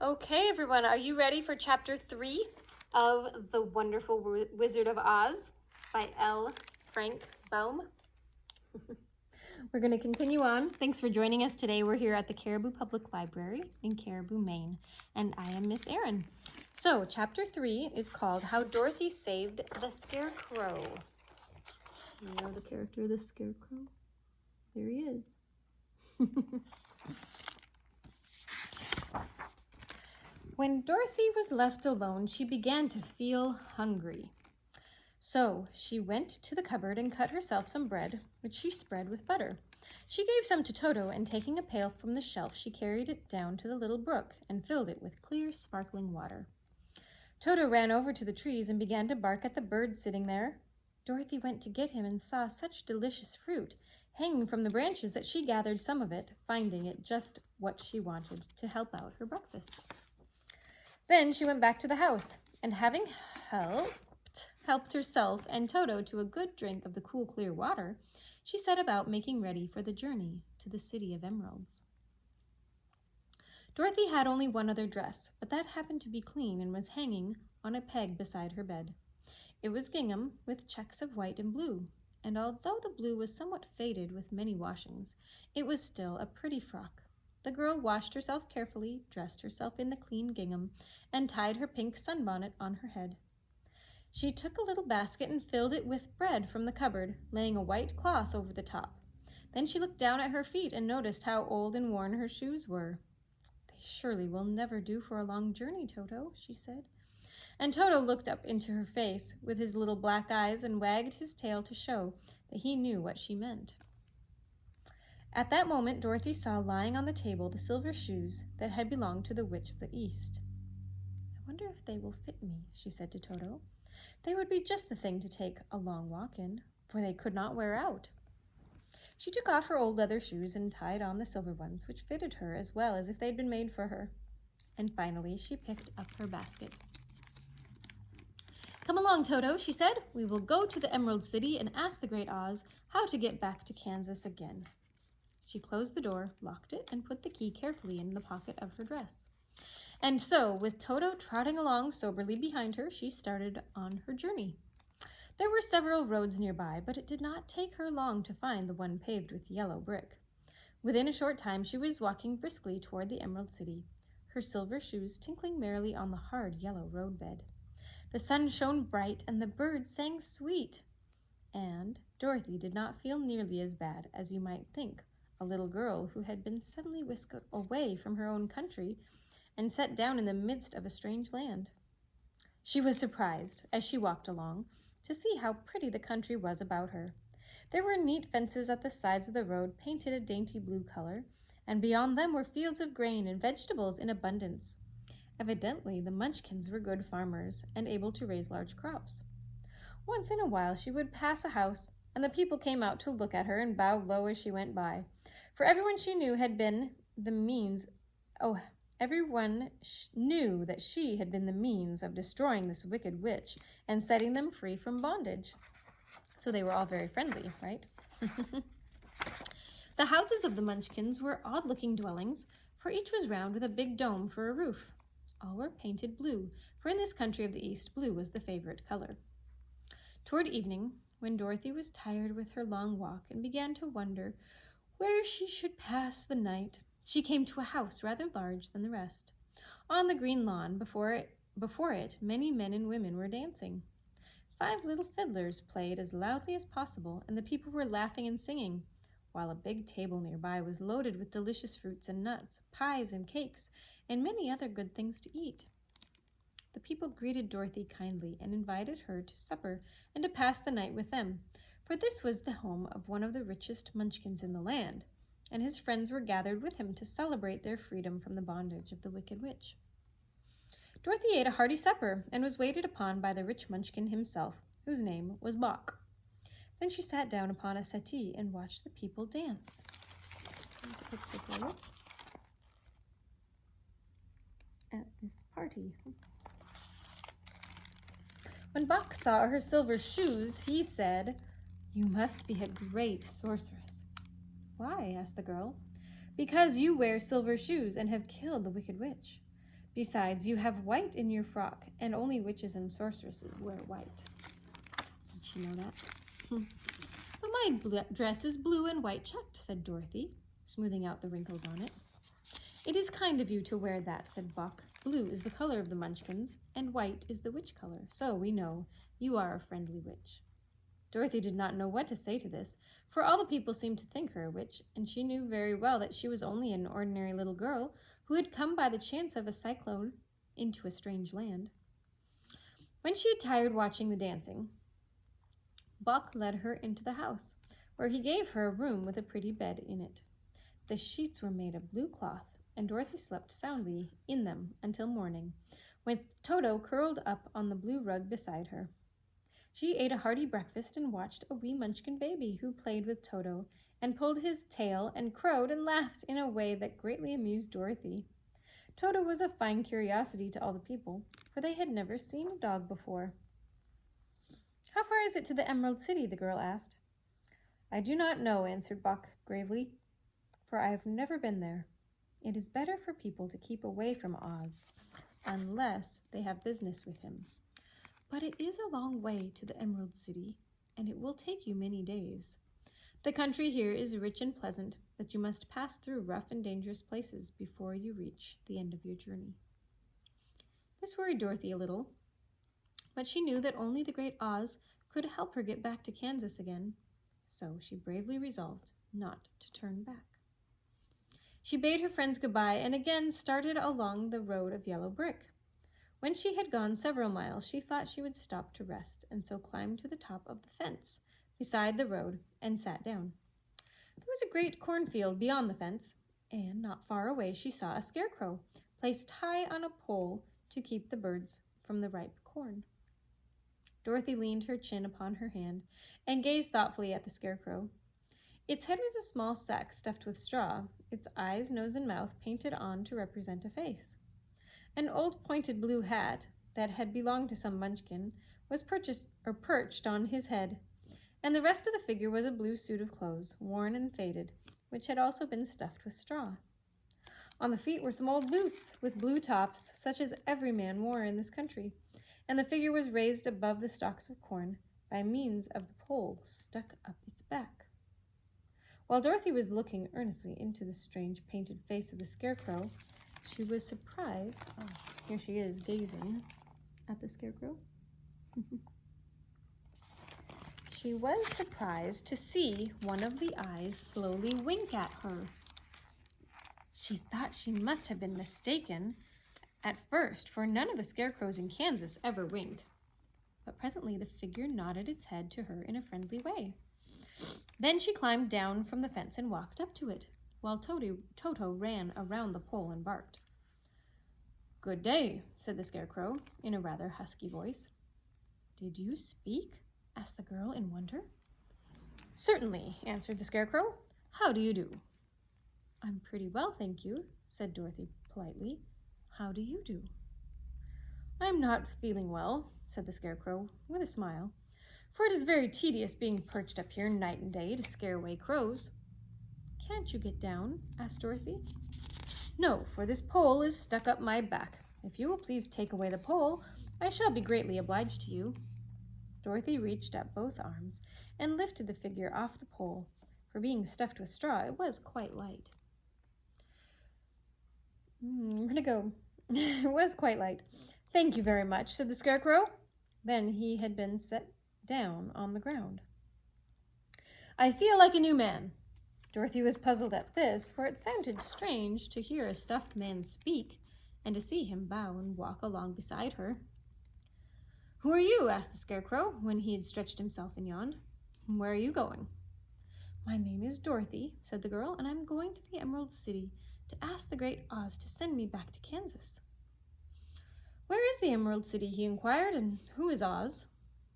Okay, everyone, are you ready for chapter 3 of The Wonderful Wizard of Oz by L. Frank Baum? We're going to continue on. Thanks for joining us today. We're here at the Caribou Public Library in Caribou, Maine, and I am Miss Erin. So, chapter 3 is called How Dorothy Saved the Scarecrow. You know the character of the Scarecrow? There he is. When Dorothy was left alone, she began to feel hungry. So she went to the cupboard and cut herself some bread, which she spread with butter. She gave some to Toto, and taking a pail from the shelf, she carried it down to the little brook and filled it with clear, sparkling water. Toto ran over to the trees and began to bark at the bird sitting there. Dorothy went to get him and saw such delicious fruit hanging from the branches that she gathered some of it, finding it just what she wanted to help out her breakfast. Then she went back to the house, and having helped herself and Toto to a good drink of the cool, clear water, she set about making ready for the journey to the City of Emeralds. Dorothy had only one other dress, but that happened to be clean and was hanging on a peg beside her bed. It was gingham with checks of white and blue, and although the blue was somewhat faded with many washings, it was still a pretty frock. The girl washed herself carefully, dressed herself in the clean gingham, and tied her pink sunbonnet on her head. She took a little basket and filled it with bread from the cupboard, laying a white cloth over the top. Then she looked down at her feet and noticed how old and worn her shoes were. "They surely will never do for a long journey, Toto," she said. And Toto looked up into her face with his little black eyes and wagged his tail to show that he knew what she meant. At that moment, Dorothy saw lying on the table the silver shoes that had belonged to the Witch of the East. "I wonder if they will fit me," she said to Toto. "They would be just the thing to take a long walk in, for they could not wear out." She took off her old leather shoes and tied on the silver ones, which fitted her as well as if they'd been made for her. And finally, she picked up her basket. "Come along, Toto," she said. "We will go to the Emerald City and ask the Great Oz how to get back to Kansas again." She closed the door, locked it, and put the key carefully in the pocket of her dress. And so, with Toto trotting along soberly behind her, she started on her journey. There were several roads nearby, but it did not take her long to find the one paved with yellow brick. Within a short time, she was walking briskly toward the Emerald City, her silver shoes tinkling merrily on the hard yellow roadbed. The sun shone bright, and the birds sang sweet. And Dorothy did not feel nearly as bad as you might think. A little girl who had been suddenly whisked away from her own country and set down in the midst of a strange land. She was surprised, as she walked along, to see how pretty the country was about her. There were neat fences at the sides of the road painted a dainty blue color, and beyond them were fields of grain and vegetables in abundance. Evidently, the Munchkins were good farmers and able to raise large crops. Once in a while, she would pass a house, and the people came out to look at her and bowed low as she went by. For everyone she knew had been the means, everyone knew that she had been the means of destroying this wicked witch and setting them free from bondage. So they were all very friendly, right? The houses of the Munchkins were odd-looking dwellings, for each was round with a big dome for a roof. All were painted blue, for in this country of the East, blue was the favorite color. Toward evening, when Dorothy was tired with her long walk and began to wonder where she should pass the night, she came to a house rather large than the rest. On the green lawn before it, many men and women were dancing. 5 little fiddlers played as loudly as possible, and the people were laughing and singing, while a big table nearby was loaded with delicious fruits and nuts, pies and cakes, and many other good things to eat. The people greeted Dorothy kindly and invited her to supper and to pass the night with them, for this was the home of one of the richest Munchkins in the land, and his friends were gathered with him to celebrate their freedom from the bondage of the Wicked Witch. Dorothy ate a hearty supper and was waited upon by the rich Munchkin himself, whose name was Bock. Then she sat down upon a settee and watched the people dance. At this party. When Bock saw her silver shoes, he said, "You must be a great sorceress." "Why?" asked the girl. "Because you wear silver shoes and have killed the Wicked Witch." Besides, you have white in your frock, and only witches and sorceresses wear white. Did she know that? But my dress is blue and white checked, said Dorothy, smoothing out the wrinkles on it. It is kind of you to wear that, said Buck. Blue is the color of the Munchkins, and white is the witch color, so we know you are a friendly witch. Dorothy did not know what to say to this, for all the people seemed to think her a witch, and she knew very well that she was only an ordinary little girl who had come by the chance of a cyclone into a strange land. When she had tired watching the dancing, Buck led her into the house, where he gave her a room with a pretty bed in it. The sheets were made of blue cloth, and Dorothy slept soundly in them until morning, when Toto curled up on the blue rug beside her. She ate a hearty breakfast and watched a wee Munchkin baby who played with Toto and pulled his tail and crowed and laughed in a way that greatly amused Dorothy. Toto was a fine curiosity to all the people, for they had never seen a dog before. How far is it to the Emerald City? The girl asked. I do not know, answered Buck gravely, for I have never been there. It is better for people to keep away from Oz, unless they have business with him. But it is a long way to the Emerald City, and it will take you many days. The country here is rich and pleasant, but you must pass through rough and dangerous places before you reach the end of your journey. This worried Dorothy a little, but she knew that only the great Oz could help her get back to Kansas again, so she bravely resolved not to turn back. She bade her friends goodbye and again started along the road of yellow brick. When she had gone several miles, she thought she would stop to rest, and so climbed to the top of the fence beside the road and sat down. There was a great cornfield beyond the fence, and not far away she saw a scarecrow placed high on a pole to keep the birds from the ripe corn. Dorothy leaned her chin upon her hand and gazed thoughtfully at the scarecrow. Its head was a small sack stuffed with straw, its eyes, nose, and mouth painted on to represent a face. An old pointed blue hat that had belonged to some Munchkin was perched on his head, and the rest of the figure was a blue suit of clothes, worn and faded, which had also been stuffed with straw. On the feet were some old boots with blue tops, such as every man wore in this country, and the figure was raised above the stalks of corn by means of the pole stuck up its back. While Dorothy was looking earnestly into the strange painted face of the scarecrow, she was surprised. Oh, here she is gazing at the scarecrow. She was surprised to see one of the eyes slowly wink at her. She thought she must have been mistaken at first, for none of the scarecrows in Kansas ever wink. But presently the figure nodded its head to her in a friendly way. Then she climbed down from the fence and walked up to it, while Toto ran around the pole and barked. Good day, said the scarecrow in a rather husky voice. Did you speak? Asked the girl in wonder. Certainly, answered the scarecrow. How do you do? I'm pretty well, thank you, said Dorothy politely. How do you do? I'm not feeling well, said the scarecrow with a smile, for it is very tedious being perched up here night and day to scare away crows. Can't you get down? Asked Dorothy. No, for this pole is stuck up my back. If you will please take away the pole, I shall be greatly obliged to you. Dorothy reached out both arms and lifted the figure off the pole. For being stuffed with straw, it was quite light. It was quite light. Thank you very much, said the scarecrow. Then he had been set down on the ground. I feel like a new man. Dorothy was puzzled at this, for it sounded strange to hear a stuffed man speak and to see him bow and walk along beside her. Who are you? Asked the scarecrow when he had stretched himself and yawned. Where are you going? My name is Dorothy, said the girl, and I'm going to the Emerald City to ask the great Oz to send me back to Kansas. Where is the Emerald City? He inquired, and who is Oz?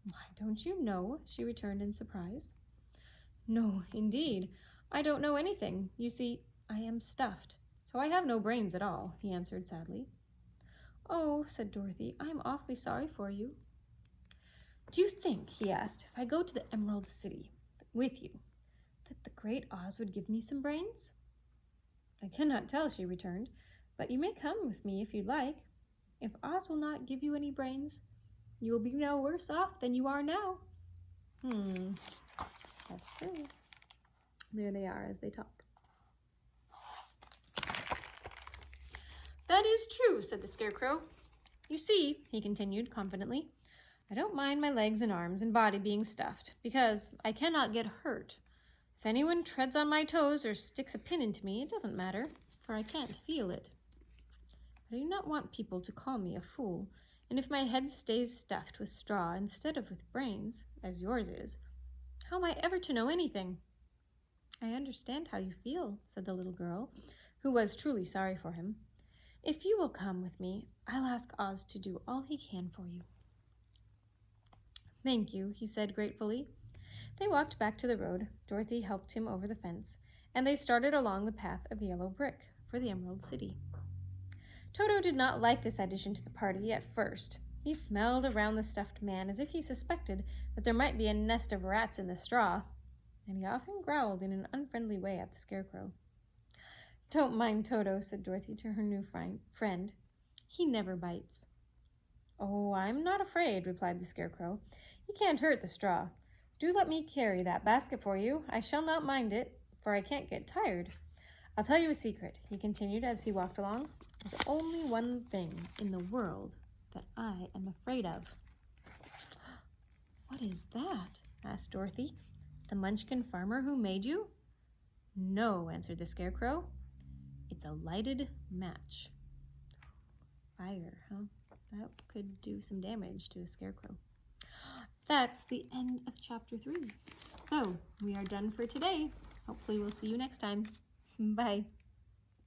Why, don't you know? She returned in surprise. No, indeed. I don't know anything. You see, I am stuffed, so I have no brains at all, he answered sadly. Oh, said Dorothy, I'm awfully sorry for you. Do you think, he asked, if I go to the Emerald City with you, that the great Oz would give me some brains? I cannot tell, she returned, But you may come with me if you'd like. If Oz will not give you any brains, you will be no worse off than you are now. That's true. There they are as they talk. That is true, said the Scarecrow. You see, he continued confidently, I don't mind my legs and arms and body being stuffed, because I cannot get hurt. If anyone treads on my toes or sticks a pin into me, it doesn't matter, for I can't feel it. But I do not want people to call me a fool, and if my head stays stuffed with straw instead of with brains, as yours is, how am I ever to know anything? I understand how you feel, said the little girl, who was truly sorry for him. If you will come with me, I'll ask Oz to do all he can for you. Thank you, he said gratefully. They walked back to the road. Dorothy helped him over the fence, and they started along the path of yellow brick for the Emerald City. Toto did not like this addition to the party at first. He smelled around the stuffed man as if he suspected that there might be a nest of rats in the straw, and he often growled in an unfriendly way at the Scarecrow. Don't mind Toto, said Dorothy to her new friend. He never bites. Oh, I'm not afraid, replied the Scarecrow. He can't hurt the straw. Do let me carry that basket for you. I shall not mind it, for I can't get tired. I'll tell you a secret, he continued as he walked along. There's only one thing in the world that I am afraid of. What is that? Asked Dorothy. The munchkin farmer who made you? No, answered the Scarecrow. It's a lighted match. Fire, huh? That could do some damage to a Scarecrow. That's the end of chapter 3. So, we are done for today. Hopefully we'll see you next time. Bye.